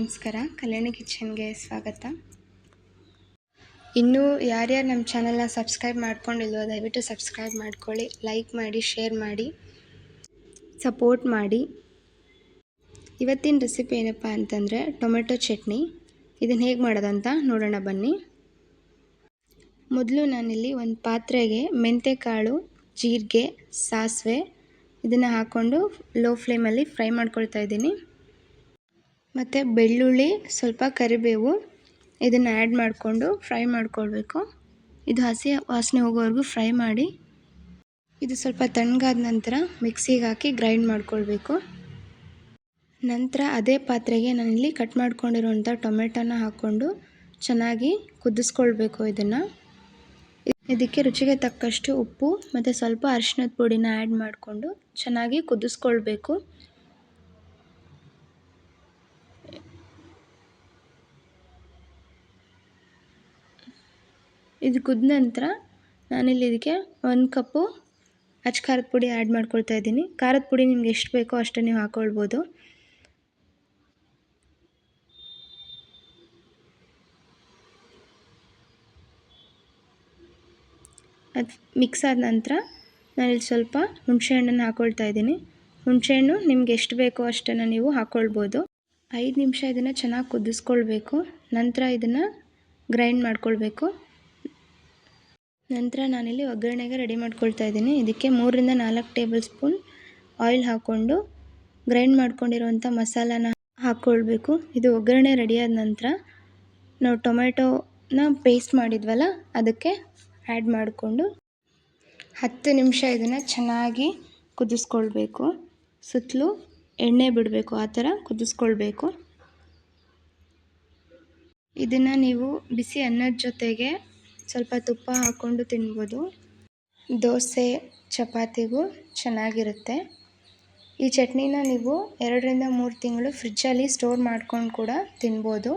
ನಮಸ್ಕಾರ, ಕಲ್ಯಾಣಿ ಕಿಚನ್ಗೆ ಸ್ವಾಗತ. ಇನ್ನೂ ಯಾರ್ಯಾರು ನಮ್ಮ ಚಾನಲ್ನ ಸಬ್ಸ್ಕ್ರೈಬ್ ಮಾಡ್ಕೊಂಡಿಲ್ವೋ ದಯವಿಟ್ಟು ಸಬ್ಸ್ಕ್ರೈಬ್ ಮಾಡ್ಕೊಳ್ಳಿ, ಲೈಕ್ ಮಾಡಿ, ಶೇರ್ ಮಾಡಿ, ಸಪೋರ್ಟ್ ಮಾಡಿ. ಇವತ್ತಿನ ರೆಸಿಪಿ ಏನಪ್ಪ ಅಂತಂದರೆ ಟೊಮೆಟೊ ಚಟ್ನಿ. ಇದನ್ನು ಹೇಗೆ ಮಾಡೋದಂತ ನೋಡೋಣ ಬನ್ನಿ. ಮೊದಲು ನಾನಿಲ್ಲಿ ಒಂದು ಪಾತ್ರೆಗೆ ಮೆಂತ್ಯಕಾಳು, ಜೀರಿಗೆ, ಸಾಸಿವೆ ಇದನ್ನು ಹಾಕ್ಕೊಂಡು ಲೋ ಫ್ಲೇಮಲ್ಲಿ ಫ್ರೈ ಮಾಡ್ಕೊಳ್ತಾ ಇದ್ದೀನಿ. ಮತ್ತು ಬೆಳ್ಳುಳ್ಳಿ, ಸ್ವಲ್ಪ ಕರಿಬೇವು ಇದನ್ನು ಆ್ಯಡ್ ಮಾಡಿಕೊಂಡು ಫ್ರೈ ಮಾಡ್ಕೊಳ್ಬೇಕು. ಇದು ಹಸಿ ವಾಸನೆ ಹೋಗೋವರೆಗೂ ಫ್ರೈ ಮಾಡಿ. ಇದು ಸ್ವಲ್ಪ ತಣ್ಣಗಾದ ನಂತರ ಮಿಕ್ಸಿಗೆ ಹಾಕಿ ಗ್ರೈಂಡ್ ಮಾಡ್ಕೊಳ್ಬೇಕು. ನಂತರ ಅದೇ ಪಾತ್ರೆಗೆ ನಾನಿಲ್ಲಿ ಕಟ್ ಮಾಡ್ಕೊಂಡಿರೋಂಥ ಟೊಮೆಟೊನ ಹಾಕ್ಕೊಂಡು ಚೆನ್ನಾಗಿ ಕುದಿಸ್ಕೊಳ್ಬೇಕು. ಇದಕ್ಕೆ ರುಚಿಗೆ ತಕ್ಕಷ್ಟು ಉಪ್ಪು ಮತ್ತು ಸ್ವಲ್ಪ ಅರಿಶಿಣದ ಪುಡಿನ ಆ್ಯಡ್ ಮಾಡಿಕೊಂಡು ಚೆನ್ನಾಗಿ ಕುದಿಸ್ಕೊಳ್ಬೇಕು. ಇದು ಕುದ್ದ ನಂತರ ನಾನಿಲ್ಲಿ ಇದಕ್ಕೆ 1 ಕಪ್ಪು ಅಚ್ಚ ಖಾರದ ಪುಡಿ ಆ್ಯಡ್ ಮಾಡ್ಕೊಳ್ತಾ ಇದ್ದೀನಿ. ಖಾರದ ಪುಡಿ ನಿಮ್ಗೆ ಎಷ್ಟು ಬೇಕೋ ಅಷ್ಟು ನೀವು ಹಾಕ್ಕೊಳ್ಬೋದು. ಅದು ಮಿಕ್ಸ್ ಆದ ನಂತರ ನಾನಿಲ್ಲಿ ಸ್ವಲ್ಪ ಹುಣಸೆಹಣ್ಣನ್ನು ಹಾಕ್ಕೊಳ್ತಾ ಇದ್ದೀನಿ. ಹುಣಸೆಹಣ್ಣು ನಿಮ್ಗೆ ಎಷ್ಟು ಬೇಕೋ ಅಷ್ಟನ್ನು ನೀವು ಹಾಕ್ಕೊಳ್ಬೋದು. 5 ನಿಮಿಷ ಇದನ್ನು ಚೆನ್ನಾಗಿ ಕುದಿಸ್ಕೊಳ್ಬೇಕು. ನಂತರ ಇದನ್ನು ಗ್ರೈಂಡ್ ಮಾಡ್ಕೊಳ್ಬೇಕು. ನಂತರ ನಾನಿಲ್ಲಿ ಒಗ್ಗರಣೆಗೆ ರೆಡಿ ಮಾಡ್ಕೊಳ್ತಾ ಇದ್ದೀನಿ. ಇದಕ್ಕೆ 3 ರಿಂದ 4 ಟೇಬಲ್ ಸ್ಪೂನ್ ಆಯಿಲ್ ಹಾಕ್ಕೊಂಡು ಗ್ರೈಂಡ್ ಮಾಡ್ಕೊಂಡಿರೋಂಥ ಮಸಾಲಾನ ಹಾಕ್ಕೊಳ್ಬೇಕು. ಇದು ಒಗ್ಗರಣೆ ರೆಡಿಯಾದ ನಂತರ ನಾವು ಟೊಮೆಟೊನ ಪೇಸ್ಟ್ ಮಾಡಿದ್ವಲ್ಲ ಅದಕ್ಕೆ ಆ್ಯಡ್ ಮಾಡಿಕೊಂಡು 10 ನಿಮಿಷ ಇದನ್ನು ಚೆನ್ನಾಗಿ ಕುದಿಸ್ಕೊಳ್ಬೇಕು. ಸುತ್ತಲೂ ಎಣ್ಣೆ ಬಿಡಬೇಕು, ಆ ಥರ ಕುದಿಸ್ಕೊಳ್ಬೇಕು. ಇದನ್ನು ನೀವು ಬಿಸಿ ಅನ್ನದ ಜೊತೆಗೆ ಸ್ವಲ್ಪ ತುಪ್ಪ ಹಾಕ್ಕೊಂಡು ತಿನ್ಬೋದು. ದೋಸೆ, ಚಪಾತಿಗೂ ಚೆನ್ನಾಗಿರುತ್ತೆ. ಈ ಚಟ್ನಿನ ನೀವು 2 ರಿಂದ 3 ತಿಂಗಳು ಫ್ರಿಜ್ಜಲ್ಲಿ ಸ್ಟೋರ್ ಮಾಡ್ಕೊಂಡು ಕೂಡ ತಿನ್ಬೋದು.